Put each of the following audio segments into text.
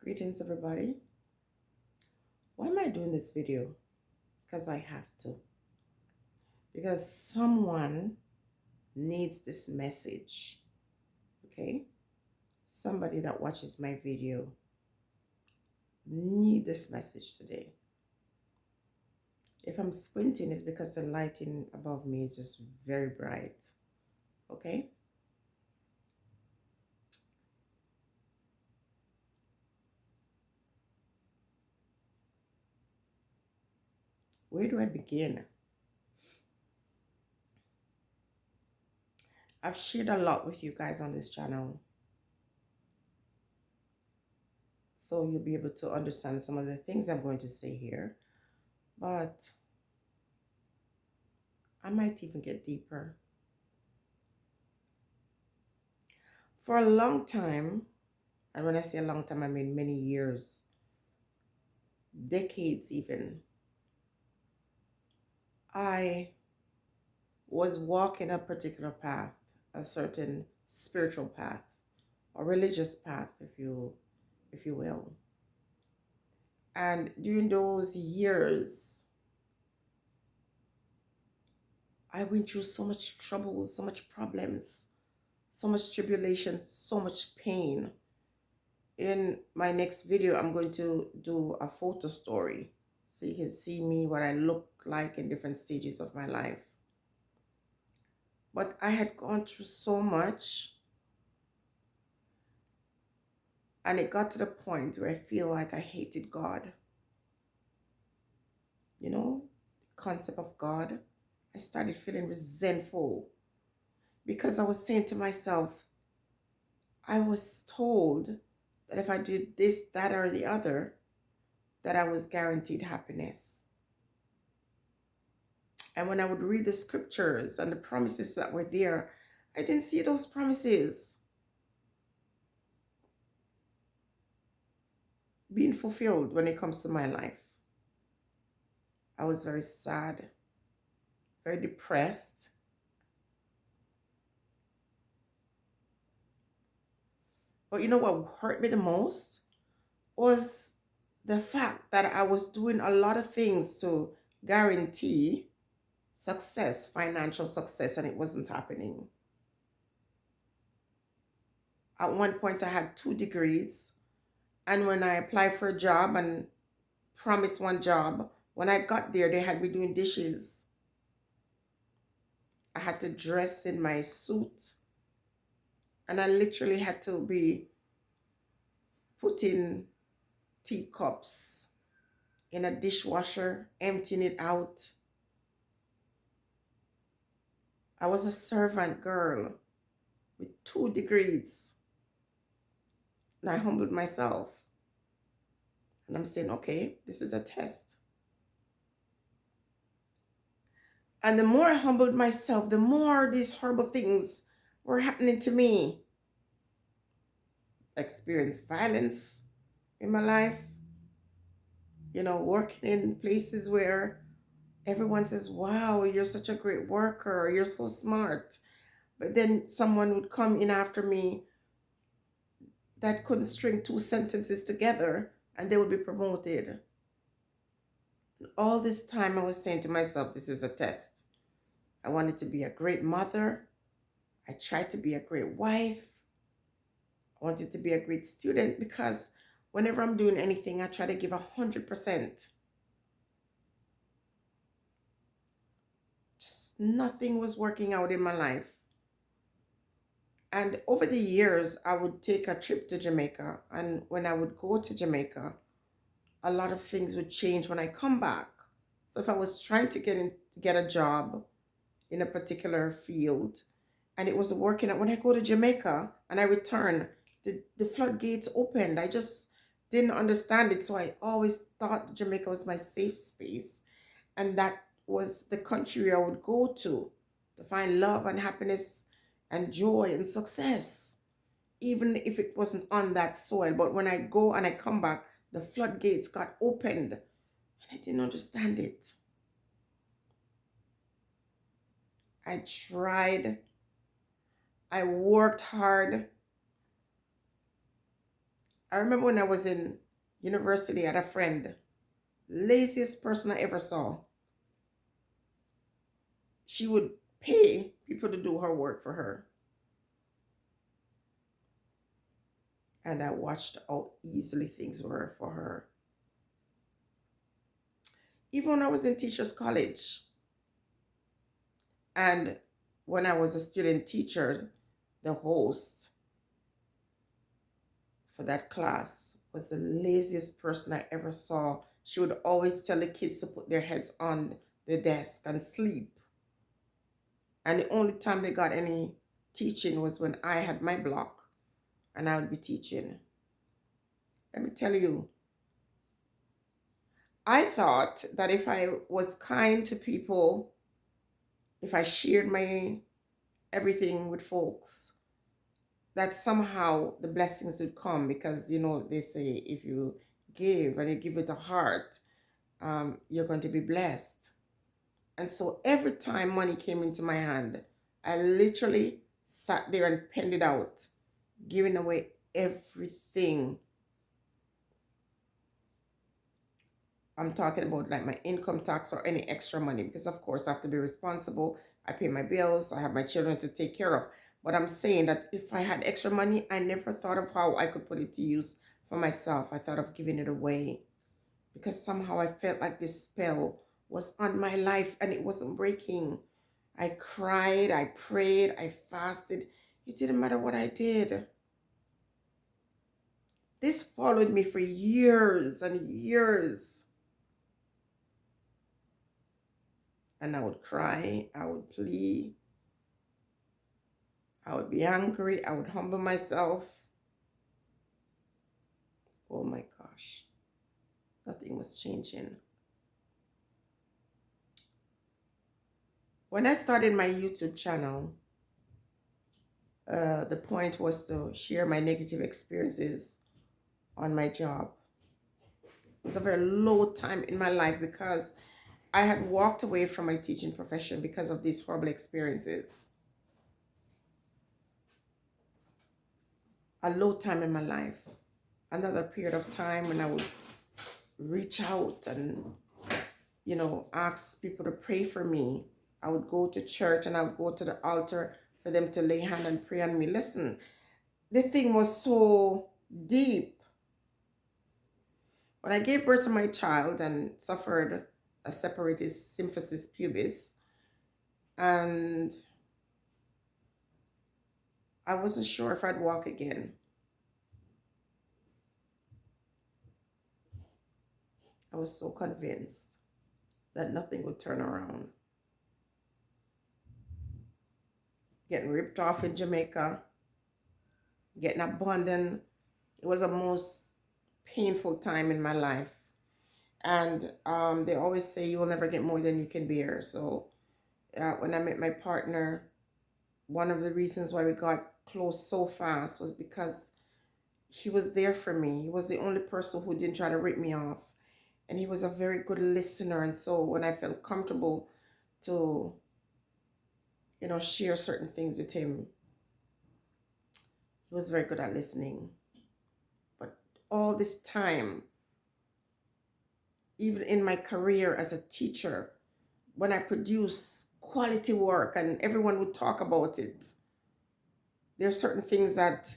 Greetings, everybody. Why am I doing this video? Because I have to. Because someone needs this message. Okay? Somebody that watches my video need this message today. If I'm squinting, it's because the lighting above me is just very bright. Okay? Where do I begin? I've shared a lot with you guys on this channel, so you'll be able to understand some of the things I'm going to say here. But I might even get deeper. For a long time, and when I say a long time, I mean many years, decades even, I was walking a particular path, a certain spiritual path, or religious path, if you will. And during those years, I went through so much trouble, so much problems, so much tribulation, so much pain. In my next video, I'm going to do a photo story so you can see me, what I look like in different stages of my life. But I had gone through so much, and it got to the point where I feel like I hated God. You know, the concept of God. I started feeling resentful because I was saying to myself, I was told that if I did this, that, or the other, that I was guaranteed happiness. And when I would read the scriptures and the promises that were there, I didn't see those promises being fulfilled when it comes to my life. I was very sad, very depressed. But you know what hurt me the most was the fact that I was doing a lot of things to guarantee success, financial success, and it wasn't happening. At one point, I had 2 degrees, and when I applied for a job and promised one job, when I got there, they had me doing dishes. I had to dress in my suit, and I literally had to be putting teacups in a dishwasher, emptying it out. I was a servant girl with 2 degrees. And I humbled myself. And I'm saying, okay, this is a test. And the more I humbled myself, the more these horrible things were happening to me. I experienced violence in my life. You know, working in places where everyone says, wow, you're such a great worker, you're so smart. But then someone would come in after me that couldn't string 2 sentences together, and they would be promoted. All this time I was saying to myself, this is a test. I wanted to be a great mother. I tried to be a great wife. I wanted to be a great student because whenever I'm doing anything, I try to give 100%. Just nothing was working out in my life. And over the years, I would take a trip to Jamaica. And when I would go to Jamaica, a lot of things would change when I come back. So if I was trying to get a job in a particular field and it wasn't working out, when I go to Jamaica and I return, the floodgates opened. I just didn't understand it. So I always thought Jamaica was my safe space. And that was the country I would go to find love and happiness and joy and success, even if it wasn't on that soil. But when I go and I come back, the floodgates got opened and I didn't understand it. I tried. I worked hard. I remember when I was in university, I had a friend, laziest person I ever saw. She would pay people to do her work for her. And I watched how easily things were for her. Even when I was in teachers college and when I was a student teacher, the host for that class was the laziest person I ever saw. She would always tell the kids to put their heads on the desk and sleep. And the only time they got any teaching was when I had my block and I would be teaching. Let me tell you, I thought that if I was kind to people, if I shared my everything with folks, that somehow the blessings would come because, they say if you give and you give with a heart, you're going to be blessed. And so every time money came into my hand, I literally sat there and penned it out, giving away everything. I'm talking about like my income tax or any extra money because, of course, I have to be responsible. I pay my bills, I have my children to take care of. But I'm saying that if I had extra money, I never thought of how I could put it to use for myself. I thought of giving it away because somehow I felt like this spell was on my life and it wasn't breaking. I cried, I prayed, I fasted. It didn't matter what I did. This followed me for years and years. And I would cry, I would plead, I would be angry, I would humble myself. Oh my gosh, nothing was changing. When I started my YouTube channel, the point was to share my negative experiences on my job. It was a very low time in my life because I had walked away from my teaching profession because of these horrible experiences. A low time in my life. Another period of time when I would reach out and, ask people to pray for me. I would go to church and I would go to the altar for them to lay hand and pray on me. Listen, the thing was so deep. When I gave birth to my child and suffered a separated symphysis pubis, and I wasn't sure if I'd walk again. I was so convinced that nothing would turn around. Getting ripped off in Jamaica, getting abandoned. It was the most painful time in my life. And they always say you will never get more than you can bear. So when I met my partner, one of the reasons why we got close so fast was because he was there for me. He was the only person who didn't try to rip me off. And he was a very good listener. And so when I felt comfortable to, share certain things with him, he was very good at listening. But all this time, even in my career as a teacher, when I produce quality work and everyone would talk about it, there are certain things that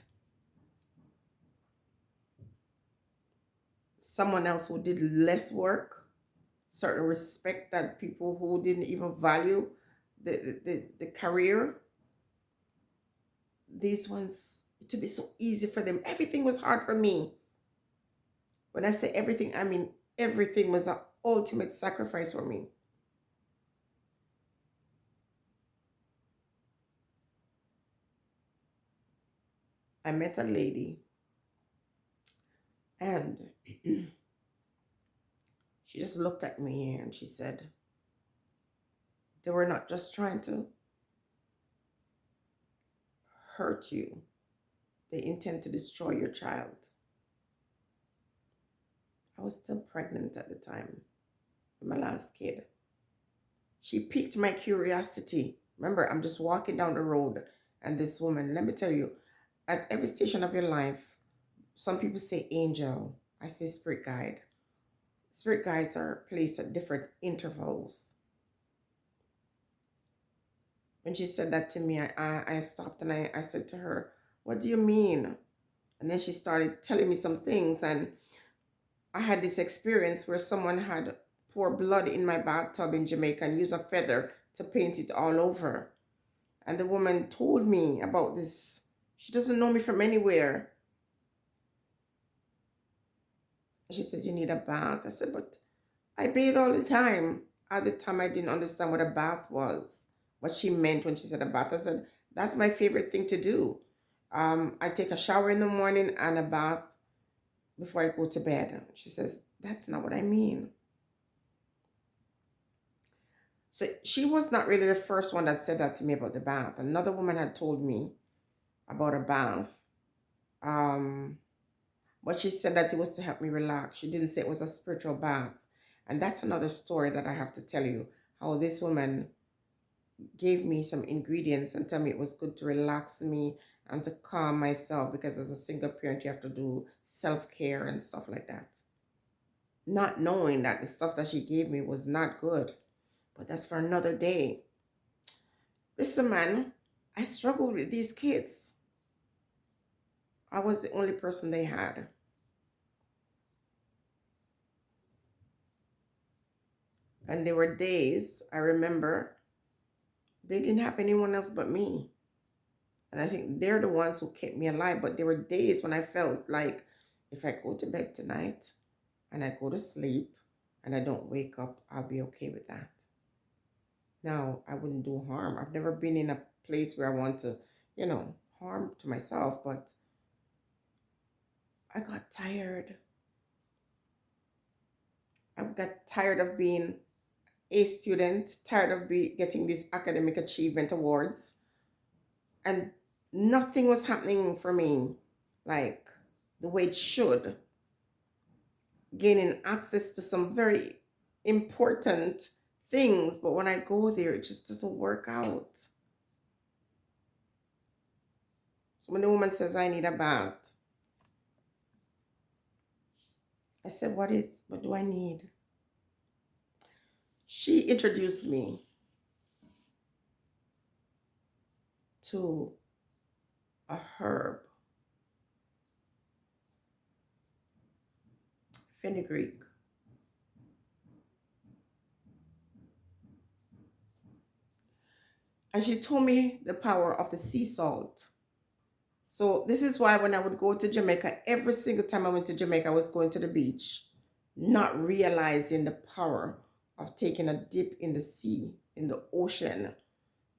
someone else who did less work, certain respect that people who didn't even value the career, these ones, it would be so easy for them. Everything was hard for me. When I say everything, I mean everything was an ultimate sacrifice for me. I met a lady and she just looked at me and she said, they were not just trying to hurt you, they intend to destroy your child. I was still pregnant at the time with my last kid. She piqued my curiosity. Remember, I'm just walking down the road and this woman, let me tell you, at every station of your life, Some people say angel. I say spirit guide. Spirit guides are placed at different intervals. When she said that to me, I stopped and I said to her, "What do you mean?" And then she started telling me some things. And I had this experience where someone had poured blood in my bathtub in Jamaica and used a feather to paint it all over. And the woman told me about this. She doesn't know me from anywhere. And she says, "You need a bath." I said, "But I bathe all the time." At the time, I didn't understand what a bath was, what she meant when she said a bath. I said, "That's my favorite thing to do. I take a shower in the morning and a bath before I go to bed." She says, "That's not what I mean." So she was not really the first one that said that to me about the bath. Another woman had told me about a bath. Um, but she said that it was to help me relax. She didn't say it was a spiritual bath. And that's another story that I have to tell you, how this woman gave me some ingredients and tell me it was good to relax me and to calm myself, because as a single parent you have to do self-care and stuff like that. Not knowing that the stuff that she gave me was not good. But that's for another day. Listen, man, I struggled with these kids. I was the only person they had. And there were days, I remember, they didn't have anyone else but me. And I think they're the ones who kept me alive. But there were days when I felt like if I go to bed tonight and I go to sleep and I don't wake up, I'll be okay with that. Now, I wouldn't do harm. I've never been in a place where I want to, harm to myself, but I got tired. I got tired of being a student, tired of getting these academic achievement awards, and nothing was happening for me like the way it should. Gaining access to some very important things, but when I go there, it just doesn't work out. So when the woman says, "I need a bath," I said, what do I need? She introduced me to a herb, fenugreek. And she told me the power of the sea salt. So this is why when I would go to Jamaica, every single time I went to Jamaica, I was going to the beach, not realizing the power of taking a dip in the sea, in the ocean.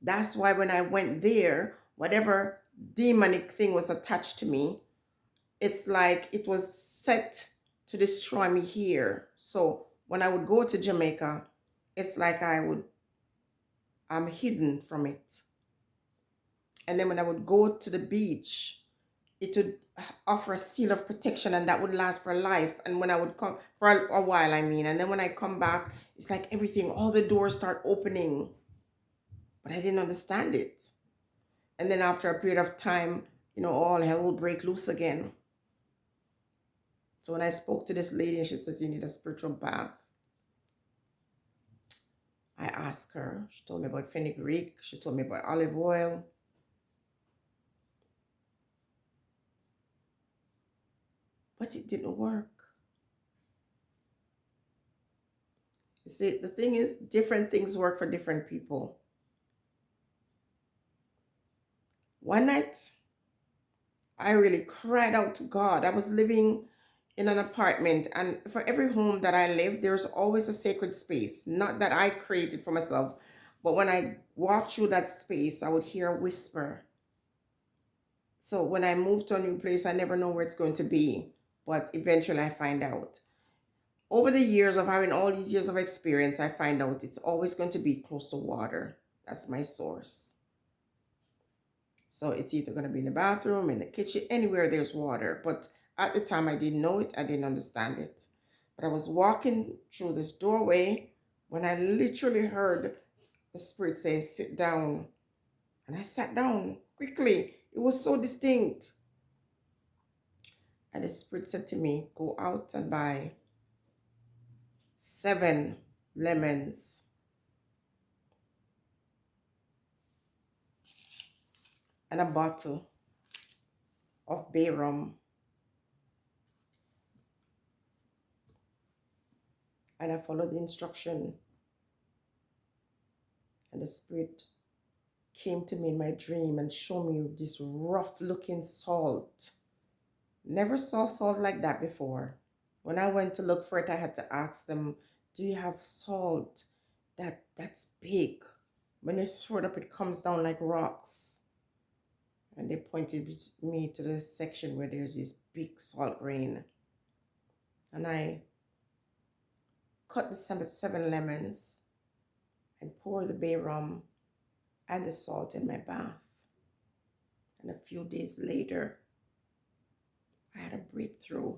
That's why when I went there, whatever demonic thing was attached to me, it's like it was set to destroy me here. So when I would go to Jamaica, it's like I'm hidden from it. And then when I would go to the beach, it would offer a seal of protection, and that would last for life. And when I would come for a while, I mean, and then when I come back, it's like everything, all the doors start opening, but I didn't understand it. And then after a period of time, all hell will break loose again. So when I spoke to this lady and she says, "You need a spiritual bath," I asked her. She told me about fenugreek. She told me about olive oil. But it didn't work. You see, the thing is, different things work for different people. One night, I really cried out to God. I was living in an apartment, and for every home that I live, there's always a sacred space. Not that I created for myself, but when I walked through that space, I would hear a whisper. So when I move to a new place, I never know where it's going to be, but eventually I find out. Over the years of having all these years of experience, I find out it's always going to be close to water. That's my source. So it's either going to be in the bathroom, in the kitchen, anywhere there's water. But at the time, I didn't know it. I didn't understand it. But I was walking through this doorway when I literally heard the spirit say, "Sit down." And I sat down quickly. It was so distinct. And the Spirit said to me, go out and buy 7 lemons and a bottle of bay rum. And I followed the instruction. And the Spirit came to me in my dream and showed me this rough looking salt. Never saw salt like that before. When I went to look for it, I had to ask them, do you have salt that's big? When you throw it up, it comes down like rocks. And they pointed me to the section where there's this big salt grain. And I cut the 7 lemons and poured the bay rum and the salt in my bath. And a few days later, I had a breakthrough.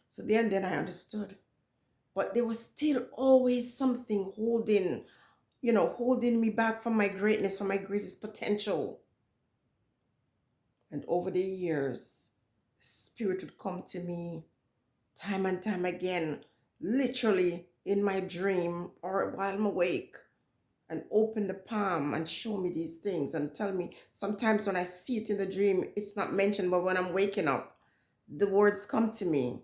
So then I understood. But there was still always something holding me back from my greatness, from my greatest potential. And over the years, the Spirit would come to me time and time again, literally in my dream or while I'm awake, and open the palm and show me these things and tell me. Sometimes when I see it in the dream, it's not mentioned, but when I'm waking up, the words come to me.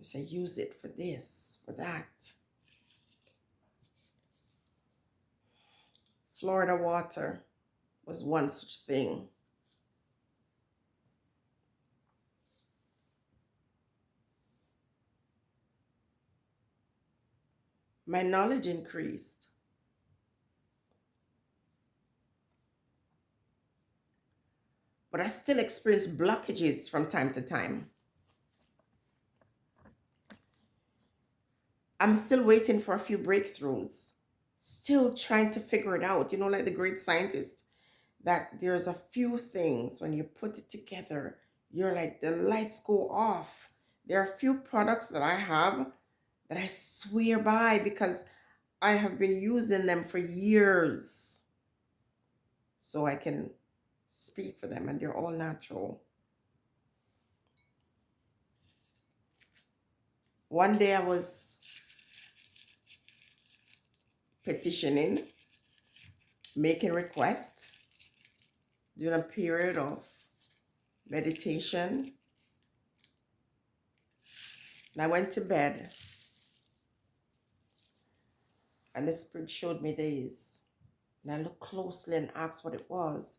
I say, use it for this, for that. Florida water was one such thing. My knowledge increased. But I still experience blockages from time to time. I'm still waiting for a few breakthroughs. Still trying to figure it out. Like the great scientist, that there's a few things when you put it together, you're like, the lights go off. There are a few products that I have that I swear by because I have been using them for years. So I can speak for them, and they're all natural. One day I was petitioning, making requests, doing a period of meditation. And I went to bed, and the Spirit showed me these. And I looked closely and asked what it was.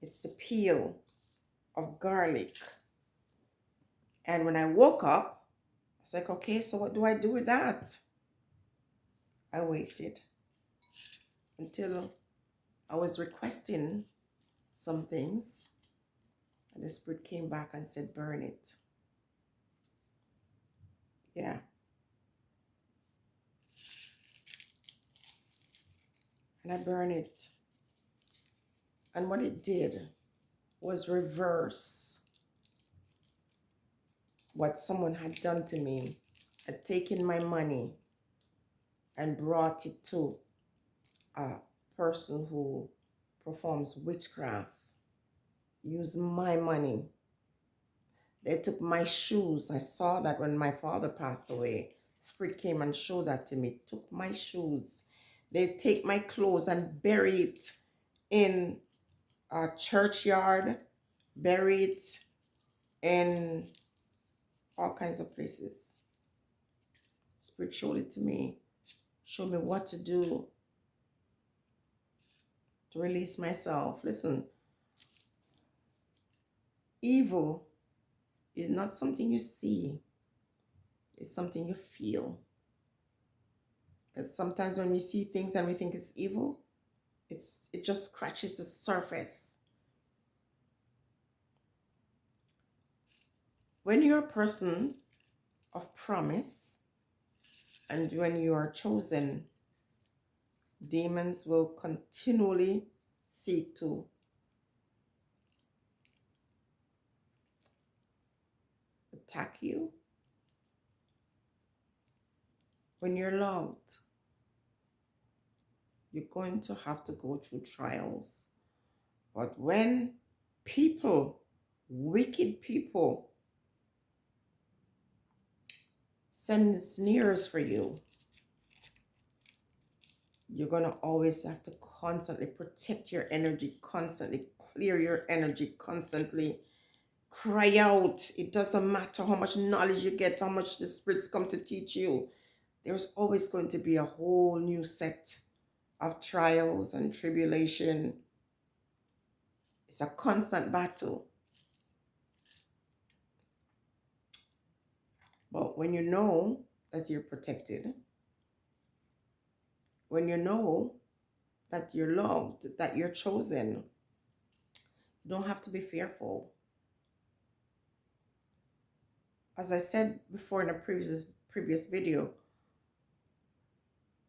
It's the peel of garlic. And when I woke up, I was like, okay, so what do I do with that? I waited until I was requesting some things, and the Spirit came back and said, burn it. Yeah. And I burned it. And what it did was reverse what someone had done to me, had taken my money and brought it to a person who performs witchcraft, use my money. They took my shoes. I saw that when my father passed away. Spirit came and showed that to me. Took my shoes. They take my clothes and bury it in a churchyard, bury it in all kinds of places. Spirit showed it to me. Showed me what to do to release myself. Listen, evil is not something you see. It's something you feel. Because sometimes when we see things and we think it's evil, it just scratches the surface. When you're a person of promise and when you are chosen, demons will continually seek to attack you. When you're loved, you're going to have to go through trials. But when people, wicked people, send sneers for you, you're going to always have to constantly protect your energy, constantly clear your energy, constantly cry out. It doesn't matter how much knowledge you get, how much the spirits come to teach you. There's always going to be a whole new set of trials and tribulation. It's a constant battle. But when you know that you're protected, when you know that you're loved, that you're chosen, you don't have to be fearful. As I said before in a previous video,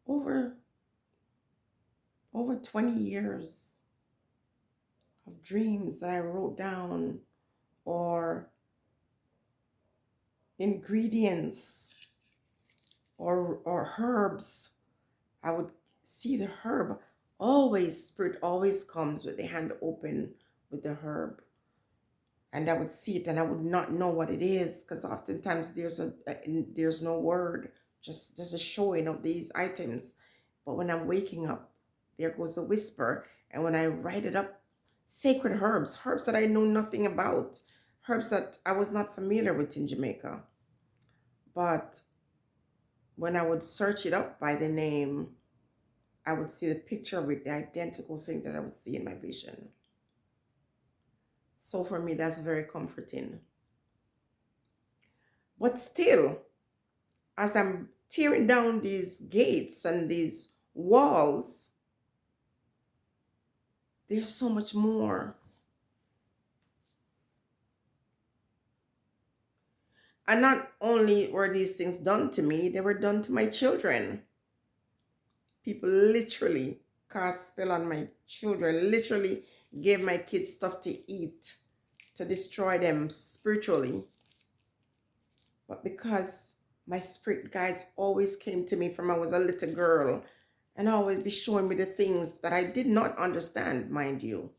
over over 20 years of dreams that I wrote down, or ingredients, or herbs. I would see the herb. Always, spirit always comes with the hand open with the herb. And I would see it and I would not know what it is, because oftentimes there's no word, just a showing of these items. But when I'm waking up, there goes a whisper. And when I write it up, sacred herbs, herbs that I know nothing about, herbs that I was not familiar with in Jamaica. But when I would search it up by the name, I would see the picture of it, the identical thing that I would see in my vision. So for me, that's very comforting. But still, as I'm tearing down these gates and these walls, there's so much more. And not only were these things done to me, they were done to my children. People literally cast spell on my children, literally gave my kids stuff to eat to destroy them spiritually. But because my spirit guides always came to me from I was a little girl and always be showing me the things that I did not understand, mind you.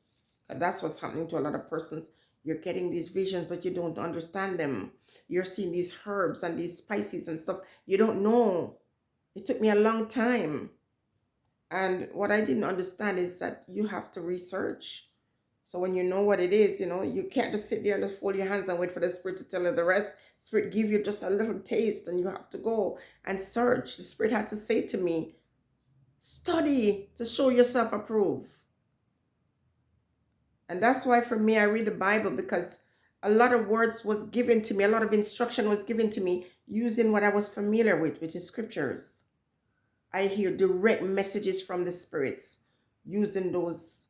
And that's what's happening to a lot of persons. You're getting these visions, but you don't understand them. You're seeing these herbs and these spices and stuff. You don't know. It took me a long time. And what I didn't understand is that you have to research. So when you know what it is, you can't just sit there and just fold your hands and wait for the spirit to tell you the rest. Spirit give you just a little taste and you have to go and search. The spirit had to say to me, study to show yourself approved. And that's why for me, I read the Bible, because a lot of words was given to me, a lot of instruction was given to me using what I was familiar with, which is scriptures. I hear direct messages from the spirits using those,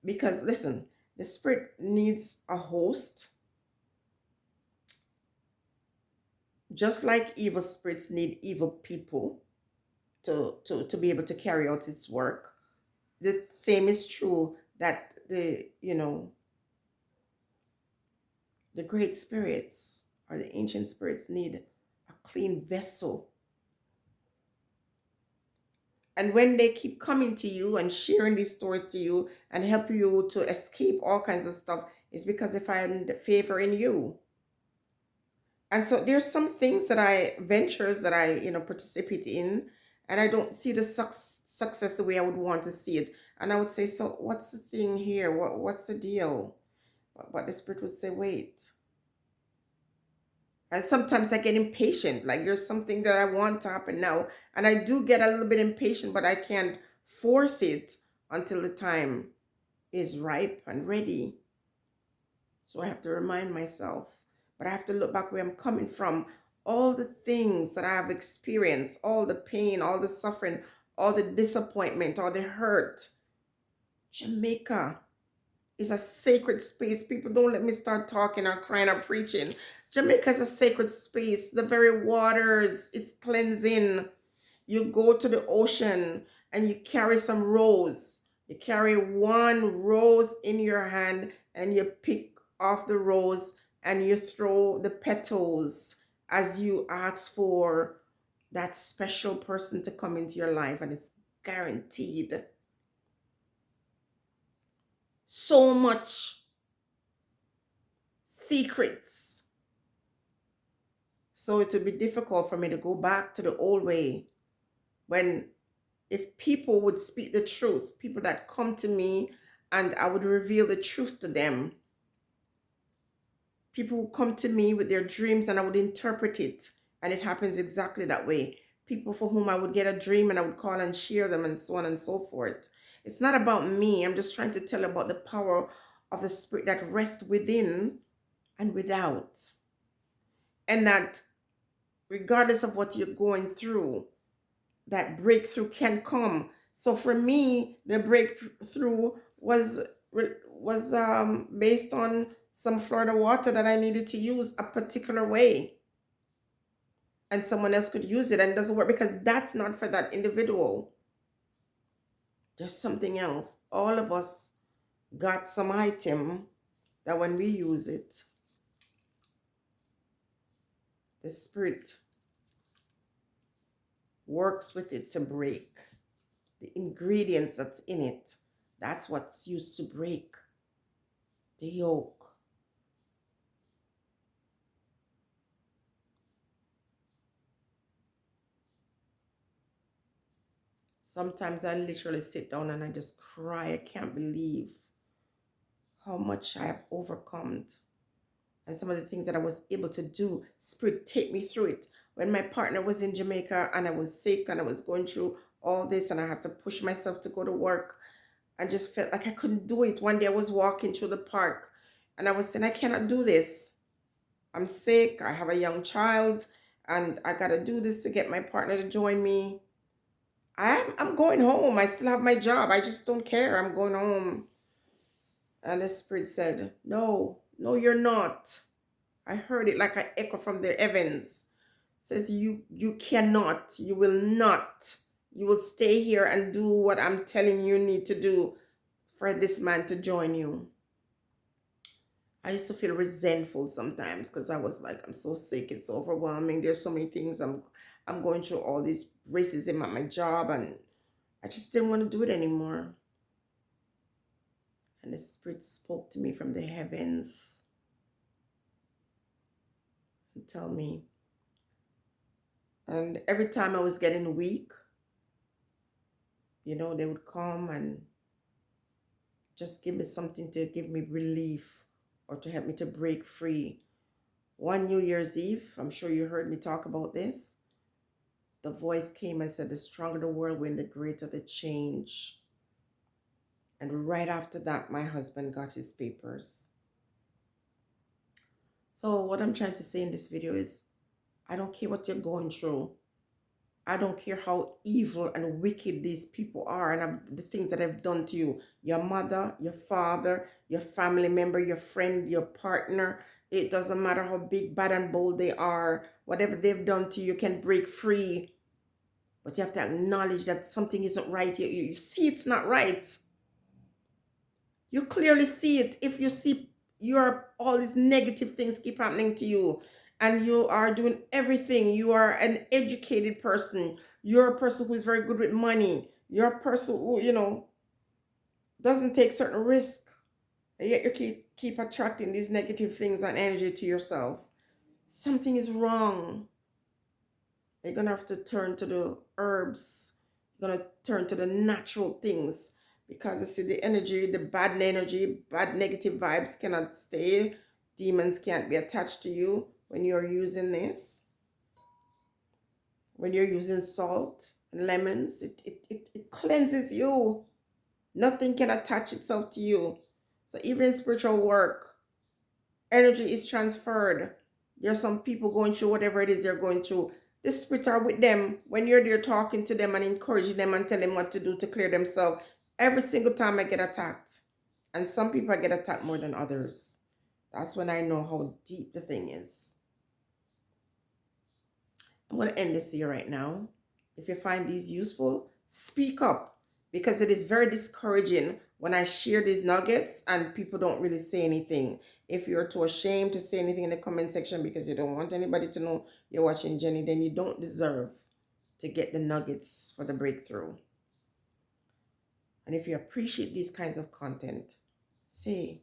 because listen, the spirit needs a host, just like evil spirits need evil people to be able to carry out its work. The same is true that the great spirits or the ancient spirits need a clean vessel. And when they keep coming to you and sharing these stories to you and help you to escape all kinds of stuff, it's because they find favor in you. And so there's some things ventures that I participate in, and I don't see the success the way I would want to see it. And I would say, so what's the thing here? What's the deal? But the spirit would say, wait. And sometimes I get impatient. Like there's something that I want to happen now. And I do get a little bit impatient, but I can't force it until the time is ripe and ready. So I have to remind myself. But I have to look back where I'm coming from. All the things that I have experienced, all the pain, all the suffering, all the disappointment, all the hurt. Jamaica is a sacred space. People don't let me start talking or crying or preaching. Jamaica is a sacred space. The very waters is cleansing. You go to the ocean and you carry some rose. You carry one rose in your hand and you pick off the rose and you throw the petals as you ask for that special person to come into your life, and it's guaranteed. so much secrets. So it would be difficult for me to go back to the old way when, if people would speak the truth, people that come to me and I would reveal the truth to them, people who come to me with their dreams and I would interpret it, and it happens exactly that way. People for whom I would get a dream and I would call and share them and so on and so forth. It's not about me. I'm just trying to tell about the power of the spirit that rests within and without. And that regardless of what you're going through, that breakthrough can come. So for me, the breakthrough was based on some Florida water that I needed to use a particular way, and someone else could use it and it doesn't work because that's not for that individual. There's something else. All of us got some item that when we use it, the spirit works with it to break. The ingredients that's in it, that's what's used to break the yoke. Sometimes I literally sit down and I just cry. I can't believe how much I have overcome and some of the things that I was able to do. Spirit, take me through it. When my partner was in Jamaica and I was sick and I was going through all this and I had to push myself to go to work, I just felt like I couldn't do it. One day I was walking through the park and I was saying, I cannot do this. I'm sick. I have a young child and I got to do this to get my partner to join me. I'm going home. I still have my job. I just don't care. I'm going home. And the spirit said, no, no, you're not. I heard it like an echo from the heavens. It says, you cannot, you will not. You will stay here and do what I'm telling you need to do for this man to join you. I used to feel resentful sometimes because I was like, I'm so sick. It's overwhelming. There's so many things. I'm going through all these racism at my job and I just didn't want to do it anymore. And the Spirit spoke to me from the heavens and tell me. And every time I was getting weak, they would come and just give me something to give me relief or to help me to break free. One New Year's Eve, I'm sure you heard me talk about this. The voice came and said, the stronger the whirlwind, the greater the change. And right after that, my husband got his papers. So what I'm trying to say in this video is, I don't care what you're going through. I don't care how evil and wicked these people are and the things that I've done to you. Your mother, your father, your family member, your friend, your partner. It doesn't matter how big, bad, and bold they are. Whatever they've done to you can break free. But you have to acknowledge that something isn't right here. You see it's not right. You clearly see it. If you see all these negative things keep happening to you and you are doing everything, you are an educated person, you're a person who is very good with money, you're a person who doesn't take certain risk, and yet you keep attracting these negative things and energy to yourself. Something is wrong. You're gonna have to turn to the herbs. You're gonna turn to the natural things because you see the energy, the bad energy, bad negative vibes cannot stay. Demons can't be attached to you when you're using this. When you're using salt and lemons, it cleanses you. Nothing can attach itself to you. So even in spiritual work, energy is transferred. There are some people going through whatever it is they're going through. The spirits are with them when you're there talking to them and encouraging them and telling them what to do to clear themselves. Every single time I get attacked. And some people get attacked more than others. That's when I know how deep the thing is. I'm going to end this here right now. If you find these useful, speak up, because it is very discouraging when I share these nuggets and people don't really say anything. If you're too ashamed to say anything in the comment section because you don't want anybody to know you're watching Jenny, then you don't deserve to get the nuggets for the breakthrough. And if you appreciate these kinds of content, say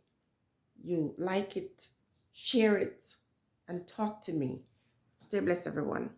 you like it, share it, and talk to me. Stay blessed, everyone.